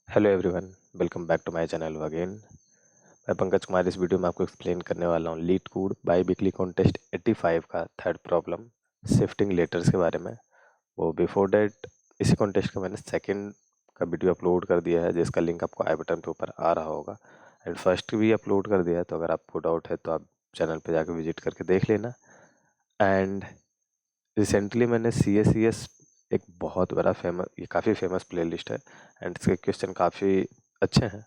Hello everyone, welcome back to my channel again. मैं पंकज कुमार इस video में आपको एक्सप्लेन करने वाला हूँ leet code by weekly contest 85 का थर्ड प्रॉब्लम शिफ्टिंग लेटर्स के बारे में। वो बिफोर डेट इसी कॉन्टेस्ट का मैंने सेकंड का वीडियो अपलोड कर दिया है, जिसका लिंक आपको आई बटन पे ऊपर आ रहा होगा। एंड फर्स्ट भी अपलोड कर दिया है, तो अगर आपको डाउट है तो आप चैनल पर जाकर विजिट करके देख लेना। एंड रिसेंटली मैंने CSCS एक बहुत बड़ा ये काफ़ी फेमस प्लेलिस्ट है एंड इसके क्वेश्चन काफ़ी अच्छे हैं।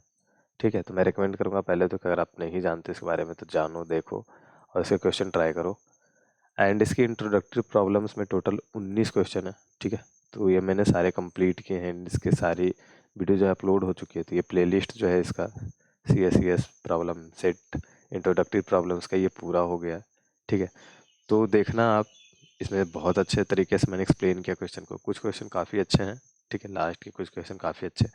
ठीक है, तो मैं रिकमेंड करूँगा पहले तो कि अगर आप नहीं जानते इसके बारे में तो जानो, देखो और इसके क्वेश्चन ट्राई करो। एंड इसकी इंट्रोडक्टरी प्रॉब्लम्स में टोटल 19 क्वेश्चन है। ठीक है, तो ये मैंने सारे कंप्लीट किए हैं, इसके सारी वीडियो जो है अपलोड हो चुकी है। तो ये प्लेलिस्ट जो है इसका CSCS problem set introductory problems का ये पूरा हो गया। ठीक है, तो देखना आप, इसमें बहुत अच्छे तरीके से मैंने एक्सप्लेन किया क्वेश्चन को। कुछ क्वेश्चन काफ़ी अच्छे हैं, ठीक है, लास्ट के कुछ क्वेश्चन काफ़ी अच्छे।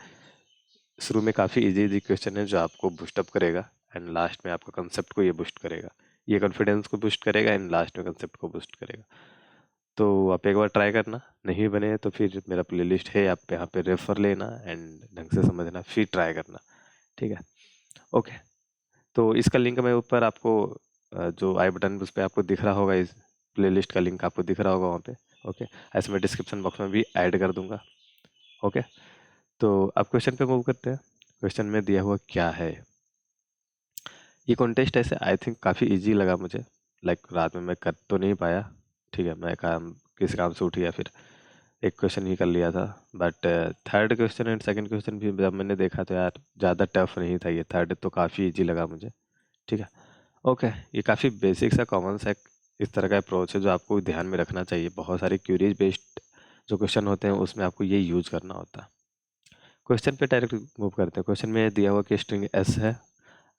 शुरू में काफ़ी इजी इजी क्वेश्चन है जो आपको बूस्टअप करेगा एंड लास्ट में आपका कंसेप्ट को ये बूस्ट करेगा, ये कॉन्फिडेंस को बूस्ट करेगा एंड लास्ट में कंसेप्ट को बूस्ट करेगा। तो आप एक बार ट्राई करना, नहीं बने तो फिर मेरा प्लेलिस्ट है, आप यहाँ पे रेफर लेना एंड ढंग से समझना फिर ट्राई करना। ठीक है, ओके। तो इसका लिंक मैं ऊपर आपको जो आई बटन उस पर आपको दिख रहा होगा, इस प्लेलिस्ट का लिंक आपको दिख रहा होगा वहाँ पे। ओके, ऐसे मैं डिस्क्रिप्शन बॉक्स में भी ऐड कर दूंगा। ओके, तो अब क्वेश्चन पे मूव करते हैं। क्वेश्चन में दिया हुआ क्या है, ये कॉन्टेस्ट ऐसे आई थिंक काफ़ी इजी लगा मुझे। लाइक रात में मैं कर तो नहीं पाया, ठीक है, मैं काम किसी काम से उठ गया, फिर एक क्वेश्चन ही कर लिया था। But third question and second question भी जब मैंने देखा तो यार ज़्यादा टफ नहीं था, ये थर्ड तो काफ़ी इजी लगा मुझे। ठीक है, ओके, ये काफ़ी बेसिक सा कॉमन सा इस तरह का अप्रोच है जो आपको ध्यान में रखना चाहिए। बहुत सारे क्यूरीज बेस्ड जो क्वेश्चन होते हैं उसमें आपको ये यूज करना होता है। क्वेश्चन पे डायरेक्ट मूव करते हैं। क्वेश्चन में दिया हुआ कि स्ट्रिंग एस है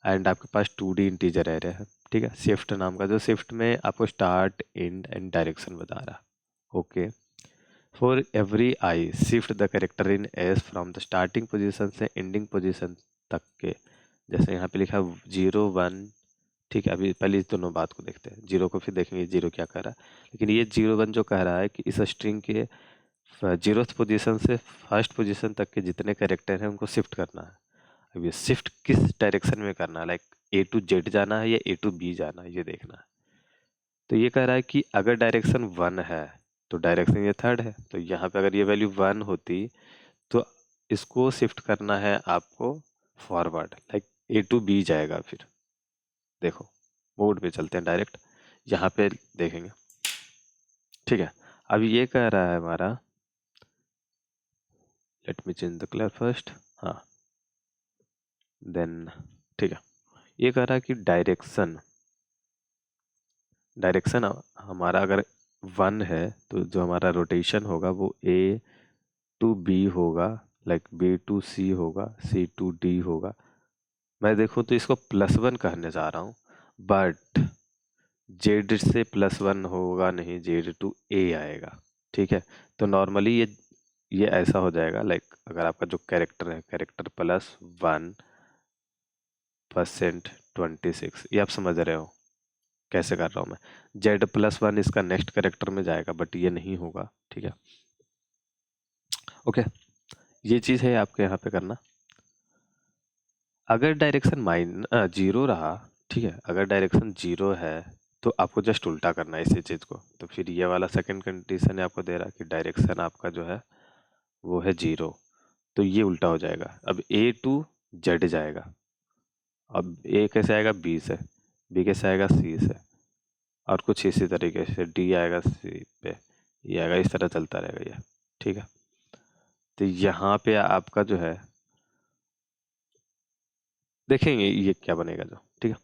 एंड आपके पास 2D इंटीजर एरे है। ठीक है, शिफ्ट नाम का, जो शिफ्ट में आपको स्टार्ट एंड एंड डायरेक्शन बता रहा है। Okay, for every I shift the character in S from the starting position से एंडिंग पोजीशन तक के। जैसे यहाँ पे लिखा 0 1। ठीक है, अभी पहले इस दोनों बात को देखते हैं, जीरो को फिर देखेंगे जीरो क्या कह रहा है। लेकिन ये 0 1 जो कह रहा है कि इस स्ट्रिंग के 0th पोजीशन से फर्स्ट पोजीशन तक के जितने कैरेक्टर हैं उनको शिफ्ट करना है। अब ये शिफ्ट किस डायरेक्शन में करना है, लाइक A to Z जाना है या A to B जाना है, ये देखना है। तो ये कह रहा है कि अगर डायरेक्शन 1 है तो डायरेक्शन ये थर्ड है, तो यहाँ पे अगर ये वैल्यू 1 होती तो इसको शिफ्ट करना है आपको forward, like A to B जाएगा। फिर देखो, बोर्ड पे चलते हैं डायरेक्ट, यहाँ पे देखेंगे। ठीक है, अब ये कह रहा है हमारा, let me change the colour first, हाँ देन। ठीक है, ये कह रहा है कि डायरेक्शन डायरेक्शन हमारा अगर 1 है तो जो हमारा रोटेशन होगा वो A to B होगा, लाइक B to C होगा, C to D होगा। मैं देखूँ तो इसको +1 कहने जा रहा हूँ, बट Z से +1 होगा नहीं, Z to A आएगा। ठीक है, तो नॉर्मली ये ऐसा हो जाएगा, लाइक अगर आपका जो कैरेक्टर है, कैरेक्टर +1% 26, ये आप समझ रहे हो कैसे कर रहा हूँ मैं। Z +1 इसका नेक्स्ट कैरेक्टर में जाएगा, बट ये नहीं होगा। ठीक है, ओके, ये चीज़ है आपके यहाँ पे करना। अगर डायरेक्शन जीरो रहा, ठीक है, अगर डायरेक्शन 0 है तो आपको जस्ट उल्टा करना है इसी चीज़ को। तो फिर ये वाला सेकंड कंडीशन है आपको दे रहा है कि डायरेक्शन आपका जो है वो है 0, तो ये उल्टा हो जाएगा। अब A to Z जाएगा, अब A कैसे आएगा, B से, B कैसे आएगा, C से, और कुछ इसी तरीके से D आएगा C पे, ये आएगा, इस तरह चलता रहेगा ये। ठीक है, तो यहाँ पे आपका जो है देखेंगे ये क्या बनेगा जो। ठीक है,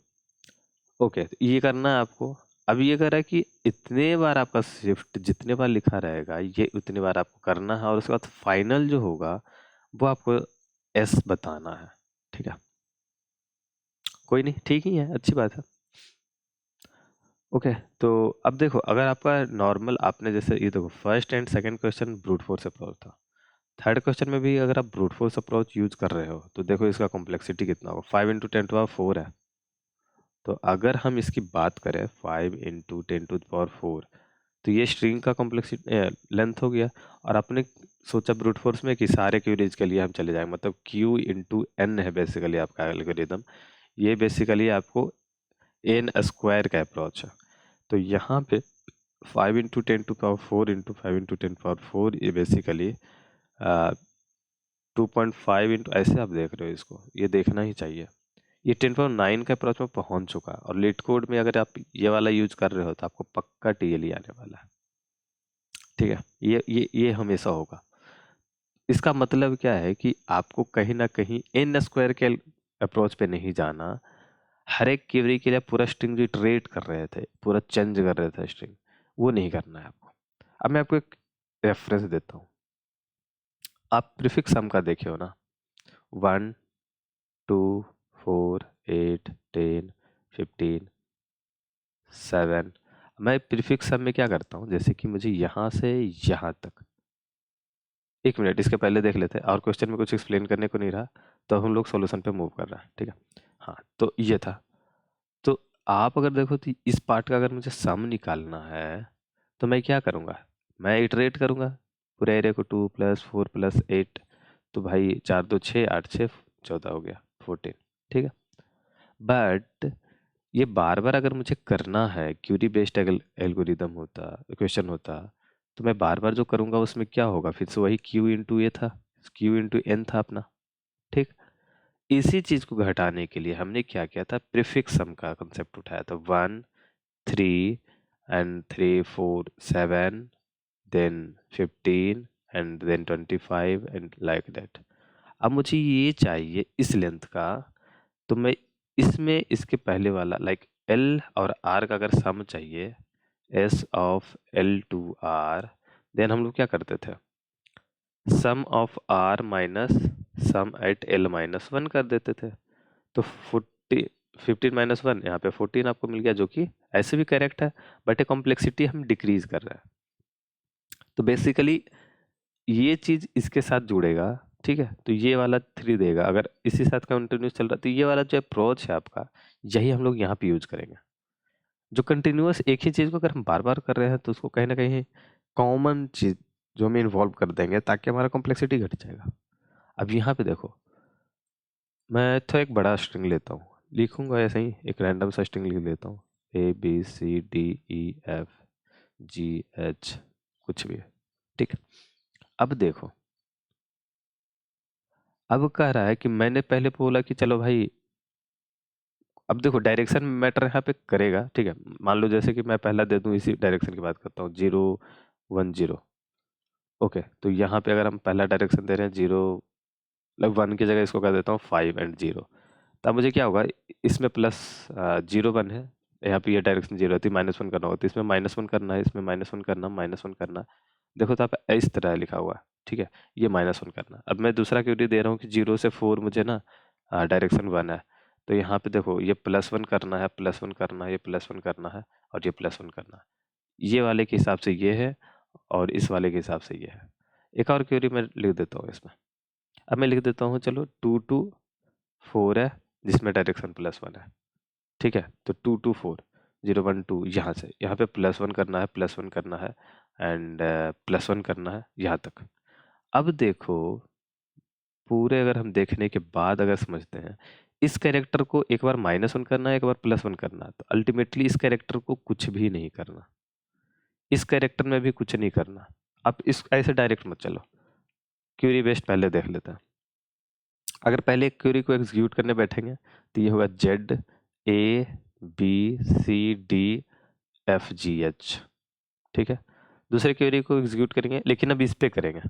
ओके, तो ये करना है आपको। अब ये कह रहा है कि इतने बार आपका शिफ्ट जितने बार लिखा रहेगा ये उतने बार आपको करना है, और उसके बाद फाइनल जो होगा वो आपको एस बताना है। ठीक है, कोई नहीं, ठीक ही है, अच्छी बात है। ओके, तो अब देखो, अगर आपका नॉर्मल, आपने जैसे ये देखो first and second question brute force approach था, थर्ड क्वेश्चन में भी अगर आप ब्रूट फोर्स अप्रोच यूज कर रहे हो तो देखो इसका कॉम्प्लेक्सिटी कितना होगा, 5 × 10⁴ है। तो अगर हम इसकी बात करें 5 × 10⁴, तो ये स्ट्रिंग का कॉम्प्लेक्सिटी लेंथ हो गया। और आपने सोचा ब्रूट फोर्स में कि सारे क्यूरीज के लिए हम चले जाएंगे, मतलब क्यू इंटू एन है बेसिकली आपका एल्गोरिदम। ये बेसिकली आपको एन स्क्वायर का अप्रोच है। तो यहाँ पे 5 × 10⁴ इंटू 5 × 10⁴, ये बेसिकली 2.5 इंटू, ऐसे आप देख रहे हो इसको, ये देखना ही चाहिए। ये 10⁹ का अप्रोच में पहुंच चुका है। और लीट कोड में अगर आप ये वाला यूज कर रहे हो तो आपको पक्का टीएलई आने वाला है, ठीक है। ये हमेशा होगा। इसका मतलब क्या है कि आपको कहीं ना कहीं एन स्क्वायर के अप्रोच पे नहीं जाना। हर एक क्वेरी के लिए पूरा स्ट्रिंग जो इटरेट कर रहे थे, पूरा चेंज कर रहे थे स्ट्रिंग, वो नहीं करना है आपको। अब मैं आपको एक रेफरेंस देता हूँ। आप प्रीफिक्स सम का देखे हो ना, 1 2 4 8 10 15 7। मैं प्रीफिक्स सम में क्या करता हूँ, जैसे कि मुझे यहाँ से यहाँ तक, एक मिनट इसके पहले देख लेते हैं, और क्वेश्चन में कुछ एक्सप्लेन करने को नहीं रहा, तो हम लोग सॉल्यूशन पे मूव कर रहे हैं, ठीक है। हाँ, तो ये था। तो आप अगर देखो तो इस पार्ट का अगर मुझे सम निकालना है तो मैं क्या करूँगा, मैं इटरेट करूँगा पूरे एरिया को, 2 + 4 + 8, तो भाई 4 2 6 8 6 14 हो गया 14, ठीक है। बट ये बार बार अगर मुझे करना है, क्यूरी बेस्ड एल्गोरिदम होता, क्वेश्चन होता, तो मैं बार बार जो करूँगा उसमें क्या होगा, फिर से वही क्यू इंटू ए था, क्यू इंटू एन था अपना, ठीक। इसी चीज को घटाने के लिए हमने क्या किया था, प्रीफिक्स सम का कंसेप्ट उठाया था। 1 3 and 3 4 7, then 15 and then 25 and like that. अब मुझे ये चाहिए इस लेंथ का, तो मैं इसमें इसके पहले वाला लाइक एल और आर का अगर सम चाहिए, S of L to R, then हम लोग क्या करते थे, sum of R minus sum at L -1 कर देते थे। तो 15 -1, यहाँ पे 14 आपको मिल गया, जो कि ऐसे भी करेक्ट है, बट ए कॉम्प्लेक्सिटी हम डिक्रीज कर रहे हैं। तो बेसिकली ये चीज इसके साथ जुड़ेगा, ठीक है। तो ये वाला 3 देगा, अगर इसी साथ कंटिन्यूस चल रहा है, तो ये वाला जो अप्रोच है आपका, यही हम लोग यहाँ पे यूज करेंगे। जो कंटिन्यूस एक ही चीज को अगर हम बार बार कर रहे हैं, तो उसको कहीं ना कहीं कॉमन चीज जो हम इन्वॉल्व कर देंगे, ताकि हमारा कॉम्प्लेक्सिटी घट जाएगा। अब यहाँ पे देखो, मैं तो एक बड़ा स्ट्रिंग लेता हूँ, लिखूंगा ऐसे ही एक रैंडम सा स्ट्रिंग लिख लेता हूँ, ABCDEFGH, कुछ भी, ठीक है। अब देखो, अब कह रहा है कि मैंने पहले बोला कि चलो भाई, अब देखो डायरेक्शन मैटर यहाँ पे करेगा, ठीक है। मान लो जैसे कि मैं पहला दे दूं, इसी डायरेक्शन की बात करता हूँ, 0 1 0, ओके। तो यहाँ पे अगर हम पहला डायरेक्शन दे रहे हैं 0, मतलब 1 की जगह इसको कर देता हूँ 5 एंड 0, तब मुझे क्या होगा, इसमें प्लस 0 1 है, यहाँ पे ये डायरेक्शन 0 थी, -1 करना होगा, तो इसमें -1 करना है, इसमें -1 करना, -1 करना। देखो तो आप इस तरह लिखा हुआ है, ठीक है। ये -1 करना। अब मैं दूसरा क्वेरी दे रहा हूँ कि 0 से 4 मुझे ना डायरेक्शन 1 है, तो यहाँ पे देखो ये +1 करना है, +1 करना है, ये +1 करना है, और ये +1 करना है। ये वाले के हिसाब से ये है, और इस वाले के हिसाब से ये है। एक और क्वेरी मैं लिख देता हूँ इसमें। अब मैं लिख देता हूँ, चलो 2 2 4 है, जिसमें डायरेक्शन +1 है, ठीक है। तो 2 2 4 0 1 2, यहाँ से यहाँ पे +1 करना है, +1 करना है, एंड +1 करना है यहाँ तक। अब देखो, पूरे अगर हम देखने के बाद अगर समझते हैं, इस कैरेक्टर को एक बार -1 करना है, एक बार +1 करना है, तो अल्टीमेटली इस कैरेक्टर को कुछ भी नहीं करना, इस कैरेक्टर में भी कुछ नहीं करना। अब इस ऐसे डायरेक्ट मत चलो, क्यूरी बेस्ड पहले देख लेते हैं। अगर पहले एक क्वेरी को एग्जीक्यूट करने बैठेंगे, तो ये होगा ZABCDFGH, ठीक है। दूसरे क्वेरी को एग्जीक्यूट करेंगे, लेकिन अब इस पे करेंगे।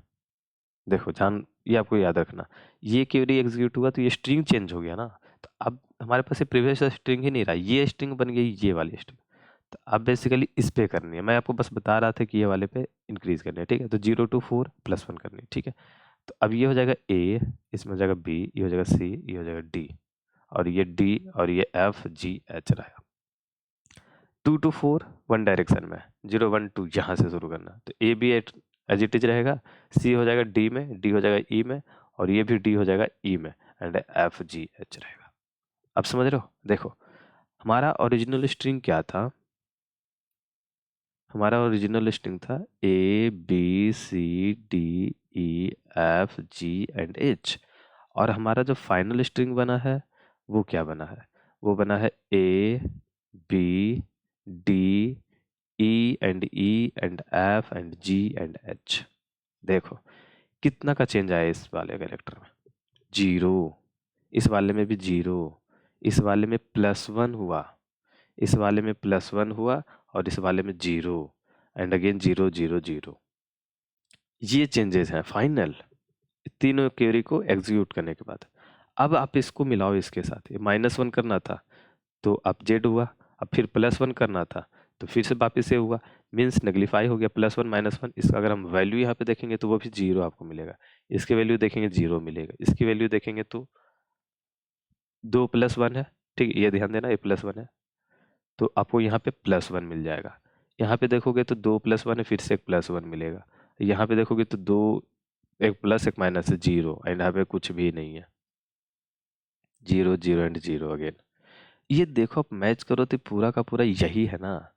देखो जान, ये आपको याद रखना, ये क्वेरी एग्जीक्यूट हुआ तो ये स्ट्रिंग चेंज हो गया ना, तो अब हमारे पास ये प्रीवियस स्ट्रिंग ही नहीं रहा, ये स्ट्रिंग बन गई ये वाली स्ट्रिंग। तो अब बेसिकली इस पे करनी है, मैं आपको बस बता रहा था कि ये वाले पे इंक्रीज करनी है, ठीक है। तो 0 2 4 +1 करनी है, ठीक है। तो अब ये हो जाएगा A, इसमें हो जाएगा B, ये हो जाएगा C, ये हो जाएगा D, और ये D, और ये FGH रहेगा। 2 2 4 वन डायरेक्शन में, 0 1 2 यहाँ से शुरू करना, तो A भी एज इट इज रहेगा, C हो जाएगा D में, D हो जाएगा E में, और ये भी D हो जाएगा E में, एंड FGH रहेगा। अब समझ रहे हो, देखो हमारा ओरिजिनल स्ट्रिंग क्या था, हमारा ओरिजिनल स्ट्रिंग था ABCDEFG और हमारा जो फाइनल स्ट्रिंग बना है वो क्या बना है? वो बना है ABDE and F and G and H। देखो कितना का चेंज आया इस वाले कैरेक्टर में, 0। इस वाले में भी 0, इस वाले में +1 हुआ, इस वाले में +1 हुआ और इस वाले में 0 एंड अगेन 0 0 0। ये चेंजेस हैं फाइनल तीनों क्वेरी को एग्जीक्यूट करने के बाद। अब आप इसको मिलाओ इसके साथ, ये -1 करना था तो अब जेड हुआ, अब फिर +1 करना था तो फिर से वापस से हुआ, मीन्स नेग्लिफाई हो गया +1 -1। इसका अगर हम वैल्यू यहाँ पे देखेंगे तो वो भी 0 आपको मिलेगा, इसकी वैल्यू देखेंगे 0 मिलेगा, इसकी वैल्यू देखेंगे तो 2 + 1 है, ठीक है, ये ध्यान देना, ये +1 है तो आपको यहाँ पे +1 मिल जाएगा। यहाँ पे देखोगे तो 2 + 1 है, फिर से एक +1 मिलेगा। यहाँ पे देखोगे तो 2, एक प्लस एक माइनस है, 0 एंड यहाँ पे कुछ भी नहीं है, 0 0 एंड 0 अगेन। ये देखो आप मैच करो तो पूरा का पूरा यही है ना।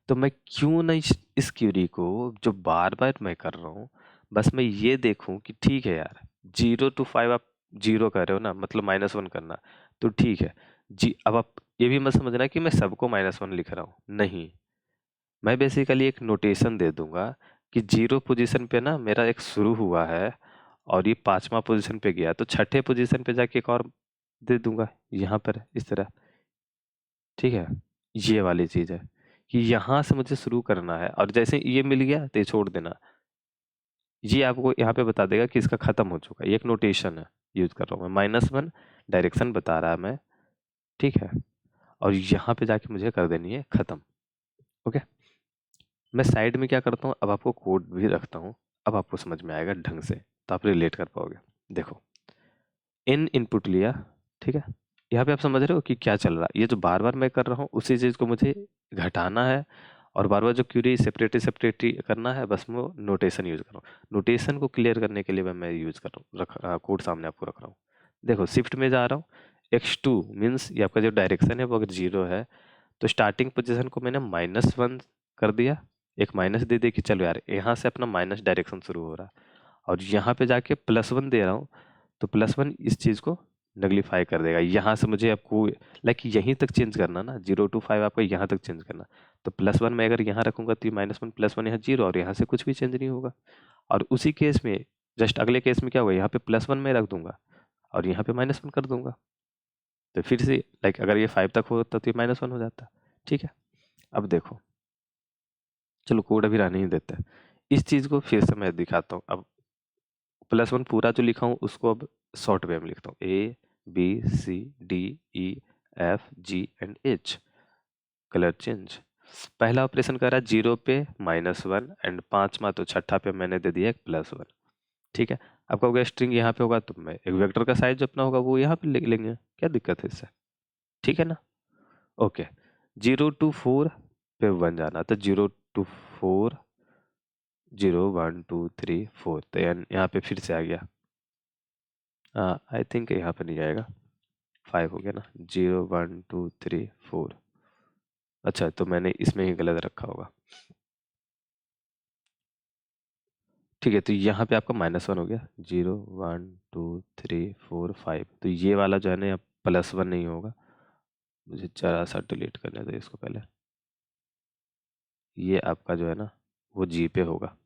तो मैं क्यों नहीं इस क्यूरी को जो बार बार मैं कर रहा हूँ, बस मैं ये देखूं कि ठीक है यार 0 to 5 आप 0 कर रहे हो ना, मतलब -1 करना, तो ठीक है जी। अब आप ये भी मत समझना कि मैं सबको -1 लिख रहा हूँ, नहीं। मैं बेसिकली एक नोटेशन दे दूंगा कि 0 पोजीशन पे ना मेरा एक शुरू हुआ है और ये 5वां पोजीशन पे गया, तो छठे पोजीशन पे जाके एक और दे दूंगा यहाँ पर इस तरह, ठीक है। ये वाली चीज है कि यहाँ से मुझे शुरू करना है और जैसे ये मिल गया तो ये छोड़ देना। ये आपको यहाँ पे बता देगा कि इसका खत्म हो चुका है, ये एक नोटेशन है यूज कर रहा हूँ मैं, -1 डायरेक्शन बता रहा है मैं, ठीक है। और यहाँ पे जाके मुझे कर देनी है खत्म। ओके, मैं साइड में क्या करता हूँ, अब आपको कोड भी रखता हूँ, अब आपको समझ में आएगा ढंग से, तो आप रिलेट कर पाओगे। देखो इन इनपुट लिया, ठीक है, यहाँ पे आप समझ रहे हो कि क्या चल रहा है। ये जो बार बार मैं कर रहा हूँ उसी चीज़ को मुझे घटाना है और बार बार जो क्यूरी सेपरेटली सेपरेटली करना है, बस मैं नोटेशन यूज कर रहा हूँ। नोटेशन को क्लियर करने के लिए मैं यूज कर रहा हूँ, कोड सामने आपको रख रहा हूँ। देखो शिफ्ट में जा रहा हूँ, x2 मीन्स ये आपका जो डायरेक्शन है वो अगर 0 है तो स्टार्टिंग पोजीशन को मैंने -1 कर दिया, एक माइनस दे दे कि चलो यार यहाँ से अपना माइनस डायरेक्शन शुरू हो रहा है, और यहाँ पे जाके +1 दे रहा हूँ तो +1 इस चीज़ को नगलिफाई कर देगा। यहाँ से मुझे आपको लाइक यहीं तक चेंज करना ना, 0 to 5 आपको यहाँ तक चेंज करना। तो +1 मैं अगर यहाँ रखूँगा तो ये -1 +1 यहाँ 0 और यहाँ से कुछ भी चेंज नहीं होगा। और उसी केस में जस्ट अगले केस में क्या होगा, यहाँ पे +1 मैं रख दूंगा और यहाँ पे -1 कर दूंगा, तो फिर से लाइक अगर ये 5 तक होता तो ये -1 हो जाता, ठीक है। अब देखो चलो कोड अभी रहने ही देते हैं, इस चीज़ को फिर से मैं दिखाता हूँ। अब +1 पूरा जो लिखा हूँ उसको अब शॉर्ट वे में लिखता हूँ, ABCDEFGH। कलर चेंज, पहला ऑपरेशन करा 0 पे -1 एंड 5वां तो छठा पे मैंने दे दिया एक +1, ठीक है। आपका होगा स्ट्रिंग यहाँ पे होगा तो मैं एक वेक्टर का साइज अपना होगा वो यहाँ पे लिख लेंगे, क्या दिक्कत है इससे, ठीक है ना। ओके, 0 to 4 पे 1 जाना, तो 0 to 4 0 1 2 3 4, तो यहाँ पे फिर से आ गया, आई थिंक यहाँ पे नहीं आएगा, 5 हो गया ना, 0 1 2 3 4। अच्छा तो मैंने इसमें ही गलत रखा होगा, ठीक है। तो यहाँ पे आपका -1 हो गया, 0 1 2 3 4 5, तो ये वाला जो है ना यहाँ +1 नहीं होगा, मुझे जरा सा डिलीट करने दो इसको पहले, ये आपका जो है ना वो जी पे होगा।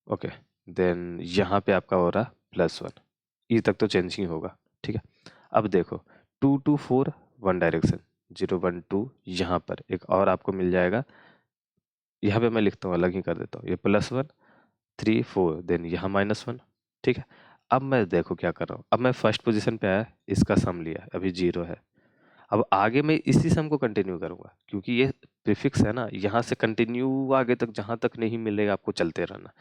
ओके, देन यहाँ पे आपका हो रहा +1, ई तक तो चेंज ही होगा, ठीक है। अब देखो 2 to 4 वन डायरेक्शन, 0 1 2, यहाँ पर एक और आपको मिल जाएगा, यहाँ पे मैं लिखता हूँ अलग ही कर देता हूँ, ये +1 3 4 देन यहाँ -1, ठीक है। अब मैं देखो क्या कर रहा हूँ, अब मैं फर्स्ट पोजीशन पे आया, इसका सम लिया, अभी 0 है। अब आगे मैं इसी सम को कंटिन्यू करूंगा क्योंकि ये प्रीफिक्स है ना, यहाँ से कंटिन्यू आगे तक जहां तक नहीं मिलेगा आपको चलते रहना।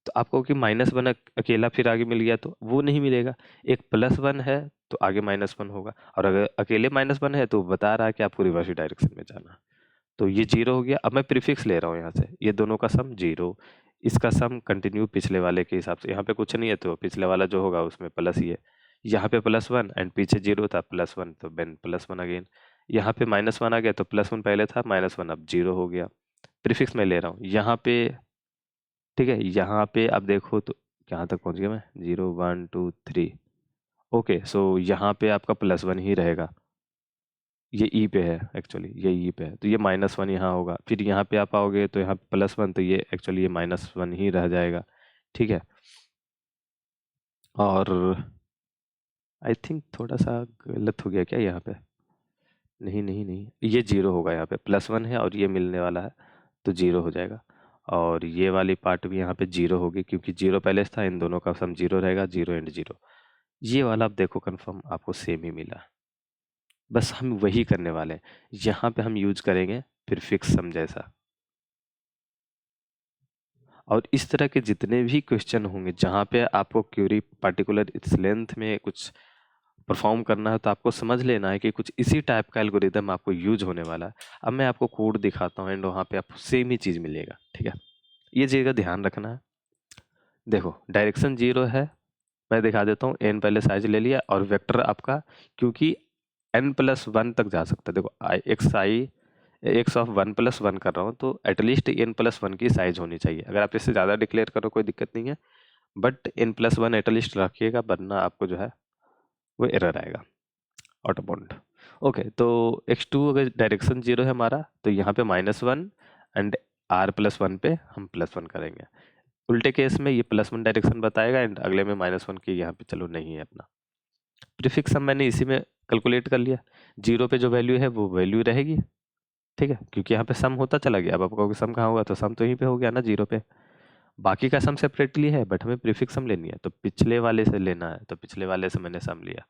तो आपको कि -1 अकेला फिर आगे मिल गया तो वो नहीं मिलेगा, एक +1 है तो आगे -1 होगा, और अगर अकेले -1 है तो बता रहा है कि आपको रिवर्स डायरेक्शन में जाना। तो ये 0 हो गया, अब मैं प्रीफिक्स ले रहा हूँ यहाँ से, ये दोनों का सम 0, इसका सम कंटिन्यू पिछले वाले के हिसाब से, यहाँ पे कुछ नहीं है तो पिछले वाला जो होगा उसमें प्लस ही है, यहाँ पे +1 एंड पीछे 0 था +1 तो देन +1 अगेन, यहाँ पे -1 आ गया तो +1 पहले था -1 अब 0 हो गया। प्रीफिक्स मैं ले रहा हूँ यहाँ पे, ठीक है, यहाँ पे आप देखो तो कहाँ तक पहुँच गया मैं, 0 1 2 3, ओके सो यहाँ पे आपका +1 ही रहेगा, ये ई पे है एक्चुअली, ये ई पे है तो ये -1 यहाँ होगा, फिर यहाँ पे आप आओगे तो यहाँ +1 तो ये एक्चुअली ये -1 ही रह जाएगा, ठीक है। और आई थिंक थोड़ा सा गलत हो गया क्या यहाँ पे, नहीं नहीं नहीं, ये 0 होगा, यहाँ पे +1 है और ये मिलने वाला है तो 0 हो जाएगा, और ये वाली पार्ट भी यहाँ पे 0 होगी क्योंकि 0 पहले से था, इन दोनों का सम 0 रहेगा, 0 एंड 0, ये वाला आप देखो कंफर्म आपको सेम ही मिला। बस हम वही करने वाले हैं, यहाँ पे हम यूज करेंगे फिर फिक्स सम जैसा, और इस तरह के जितने भी क्वेश्चन होंगे जहाँ पे आपको क्यूरी पर्टिकुलर इस लेंथ में कुछ परफॉर्म करना है तो आपको समझ लेना है कि कुछ इसी टाइप का एल्गोरिदम आपको यूज होने वाला है। अब मैं आपको कोड दिखाता हूँ एंड वहाँ पे आपको सेम ही चीज़ मिलेगा, ठीक है, ये चीज़ का ध्यान रखना है। देखो डायरेक्शन 0 है, मैं दिखा देता हूँ, n पहले साइज ले लिया और वेक्टर आपका, क्योंकि n+1 तक जा सकता है, देखो x ऑफ 1+1 कर रहा हूँ तो एटलीस्ट n+1 की साइज होनी चाहिए, अगर आप इससे ज़्यादा डिक्लेयर करो कोई दिक्कत नहीं है, बट n+1 एटलीस्ट रखिएगा वरना आपको जो है वो एरर आएगा ऑटो बॉन्ड। ओके तो x2 अगर डायरेक्शन 0 है हमारा तो यहाँ पे -1 एंड r+1 पे हम +1 करेंगे, उल्टे केस में ये +1 डायरेक्शन बताएगा एंड अगले में -1 की यहाँ पे चलो नहीं है अपना। प्रीफिक्स सम मैंने इसी में कैलकुलेट कर लिया, 0 पे जो वैल्यू है वो वैल्यू रहेगी, ठीक है, क्योंकि यहाँ पे सम होता चला गया, अब आप कहोगे सम कहाँ होगा, तो सम तो यहीं पे हो गया ना 0 पे, बाकी का सम सेपरेटली है बट हमें प्रीफिक्स सम लेनी है तो पिछले वाले से लेना है, तो पिछले वाले से मैंने सम लिया।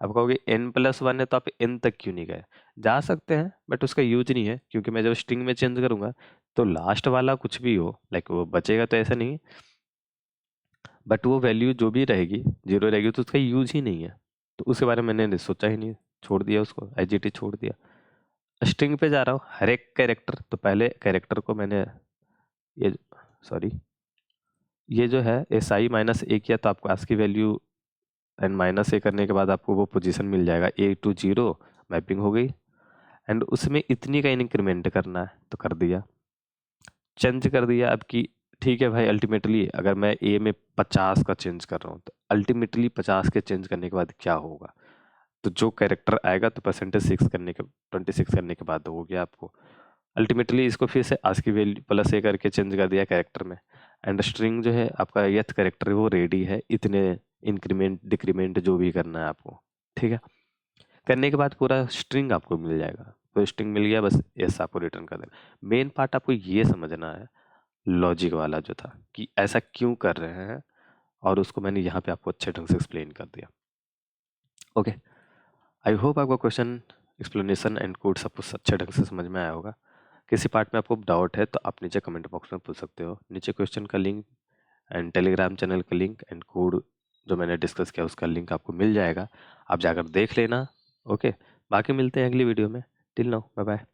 अब कहोगे n+1 है तो आप n तक क्यों नहीं गए, जा सकते हैं बट उसका यूज नहीं है, क्योंकि मैं जब स्ट्रिंग में चेंज करूंगा तो लास्ट वाला कुछ भी हो लाइक वो बचेगा तो ऐसा नहीं, बट वो वैल्यू जो भी रहेगी 0 रहेगी तो उसका यूज ही नहीं है, तो उसके बारे में मैंने सोचा ही नहीं, छोड़ दिया उसको, IGT छोड़ दिया। स्ट्रिंग पे जा रहा हूँ, हर एक कैरेक्टर, तो पहले कैरेक्टर को मैंने ये सॉरी ये जो है SI -A किया तो आपको ASCII वैल्यू एंड -A करने के बाद आपको वो पोजीशन मिल जाएगा, A to 0 मैपिंग हो गई, एंड उसमें इतनी का इंक्रीमेंट करना है तो कर दिया, चेंज कर दिया। अब की ठीक है भाई, अल्टीमेटली अगर मैं A में 50 का चेंज कर रहा हूँ तो अल्टीमेटली 50 के चेंज करने के बाद क्या होगा, तो जो कैरेक्टर आएगा तो %6 करने के 26 करने के बाद हो गया आपको, अल्टीमेटली इसको फिर से ASCII वैल्यू +A करके चेंज कर दिया कैरेक्टर में, एंड स्ट्रिंग जो है आपका यथ कैरेक्टर वो रेडी है, इतने इंक्रीमेंट डिक्रीमेंट जो भी करना है आपको, ठीक है, करने के बाद पूरा स्ट्रिंग आपको मिल जाएगा, तो स्ट्रिंग मिल गया बस यस आपको रिटर्न कर देना। मेन पार्ट आपको ये समझना है लॉजिक वाला जो था कि ऐसा क्यों कर रहे हैं, और उसको मैंने यहाँ पे आपको अच्छे ढंग से एक्सप्लेन कर दिया। ओके, आई होप आपको क्वेश्चन एक्सप्लेनेशन एंड कोड सब कुछ अच्छे ढंग से समझ में आया होगा। किसी पार्ट में आपको डाउट है तो आप नीचे कमेंट बॉक्स में पूछ सकते हो, नीचे क्वेश्चन का लिंक एंड टेलीग्राम चैनल का लिंक एंड कोड जो मैंने डिस्कस किया उसका लिंक आपको मिल जाएगा, आप जाकर देख लेना। ओके, बाकी मिलते हैं अगली वीडियो में, टिल नाउ बाय बाय।